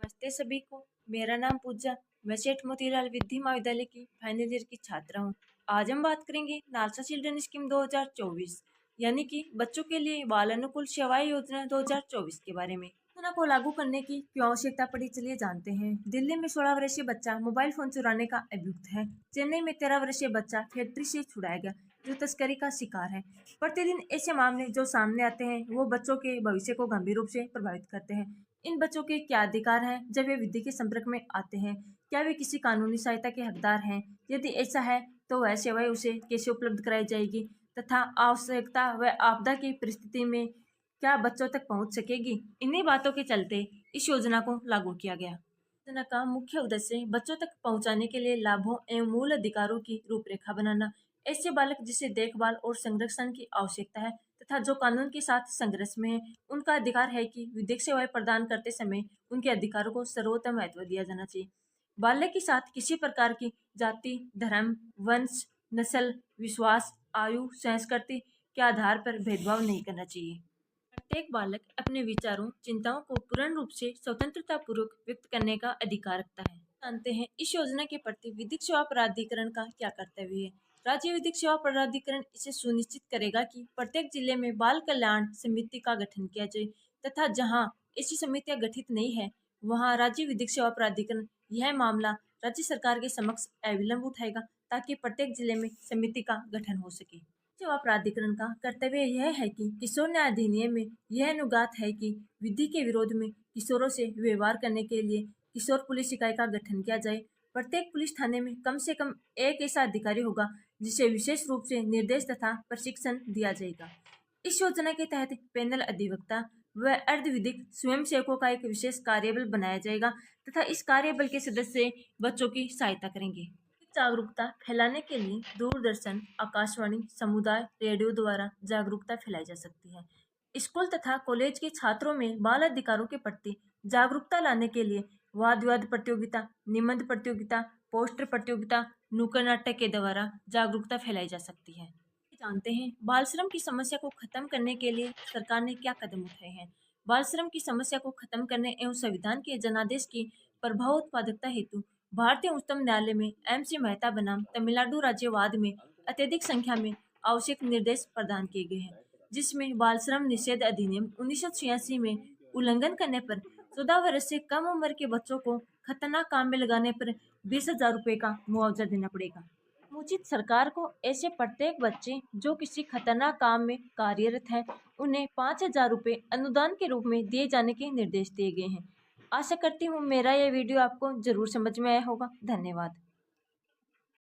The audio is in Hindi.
नमस्ते सभी को। मेरा नाम पूजा। मैं सेठ मोतीलाल विधि महाविद्यालय की फाइनल ईयर की छात्रा हूँ। आज हम बात करेंगे नालसा चिल्ड्रन स्कीम 2024 यानी कि बच्चों के लिए बाल अनुकूल सेवाएं योजना 2024 के बारे में। योजना को लागू करने की क्यों आवश्यकता पड़ी, चलिए जानते हैं। दिल्ली में 16 वर्षीय बच्चा मोबाइल फोन चुराने का अभियुक्त है। चेन्नई में 13 वर्षीय बच्चा फैक्ट्री से छुड़ाया गया जो तस्करी का शिकार है। प्रतिदिन ऐसे मामले जो सामने आते हैं वो बच्चों के भविष्य को गंभीर रूप से प्रभावित करते हैं। इन बच्चों के क्या अधिकार हैं जब वे विधि के संपर्क में आते हैं? क्या वे किसी कानूनी सहायता के हकदार हैं? यदि ऐसा है तो वह सेवाएं उसे कैसे उपलब्ध कराई जाएगी तथा आवश्यकता व आपदा की परिस्थिति में क्या बच्चों तक पहुंच सकेगी? इन्हीं बातों के चलते इस योजना को लागू किया गया। योजना का मुख्य उद्देश्य बच्चों तक पहुंचाने के लिए लाभों एवं मूल अधिकारों की रूपरेखा बनाना। ऐसे बालक जिसे देखभाल और संरक्षण की आवश्यकता है तथा जो कानून के साथ संघर्ष में है, उनका अधिकार है कि विधिक सेवाएं प्रदान करते समय उनके अधिकारों को सर्वोत्तम महत्व दिया जाना चाहिए। बालक के साथ किसी प्रकार की जाति, धर्म, वंश, नस्ल, विश्वास, आयु, संस्कृति के आधार पर भेदभाव नहीं करना चाहिए। प्रत्येक बालक अपने विचारों, चिंताओं को पूर्ण रूप से स्वतंत्रता पूर्वक व्यक्त करने का अधिकार रखता है। जानते हैं इस योजना के प्रति विधिक सेवा प्राधिकरण का क्या कर्तव्य है। राज्य विधिक सेवा प्राधिकरण इसे सुनिश्चित करेगा कि प्रत्येक जिले में बाल कल्याण समिति का गठन किया जाए तथा जहां ऐसी समितियां गठित नहीं है वहां राज्य विधिक सेवा प्राधिकरण यह मामला राज्य सरकार के समक्ष अविलंब उठाएगा ताकि प्रत्येक जिले में समिति का गठन हो सके। सेवा प्राधिकरण का कर्तव्य यह है कि किशोर न्याय अधिनियम में यह अनुज्ञात है कि विधि के विरोध में किशोरों से व्यवहार करने के लिए किशोर पुलिस इकाई का गठन किया जाए। प्रत्येक पुलिस थाने में कम से कम एक ऐसा अधिकारी होगा जिसे विशेष रूप से निर्देश तथा प्रशिक्षण दिया जाएगा। इस योजना के तहत पैनल अधिवक्ता व अर्धविधिक स्वयंसेवकों का एक विशेष कार्यबल बनाया जाएगा तथा इस कार्यबल के सदस्य बच्चों की सहायता करेंगे। जागरूकता फैलाने के लिए दूरदर्शन, आकाशवाणी, समुदाय रेडियो द्वारा जागरूकता फैलाई जा सकती है। स्कूल तथा कॉलेज के छात्रों में बाल अधिकारों के प्रति जागरूकता लाने के लिए वाद विवाद प्रतियोगिता, निबंध प्रतियोगिता, पोस्टर प्रतियोगिता, नुक्कड़ नाटक के द्वारा जागरूकता फैलाई जा सकती है। जानते हैं बाल श्रम की समस्या को खत्म करने के लिए सरकार ने क्या कदम उठाए हैं। बाल श्रम की समस्या को खत्म करने एवं संविधान के जनादेश की प्रभाव उत्पादकता हेतु भारतीय उच्चतम न्यायालय में MC मेहता बनाम तमिलनाडु राज्य वाद में अत्यधिक संख्या में आवश्यक निर्देश प्रदान किए गए हैं, जिसमें बाल श्रम निषेध अधिनियम 1986 में उल्लंघन करने पर 14 वर्ष से कम उम्र के बच्चों को खतरनाक काम में लगाने पर 20,000 रुपये का मुआवजा देना पड़ेगा। समुचित सरकार को ऐसे प्रत्येक बच्चे जो किसी खतरनाक काम में कार्यरत है उन्हें 5,000 रुपये अनुदान के रूप में दिए जाने के निर्देश दिए गए हैं। आशा करती हूँ मेरा यह वीडियो आपको जरूर समझ में आया होगा। धन्यवाद।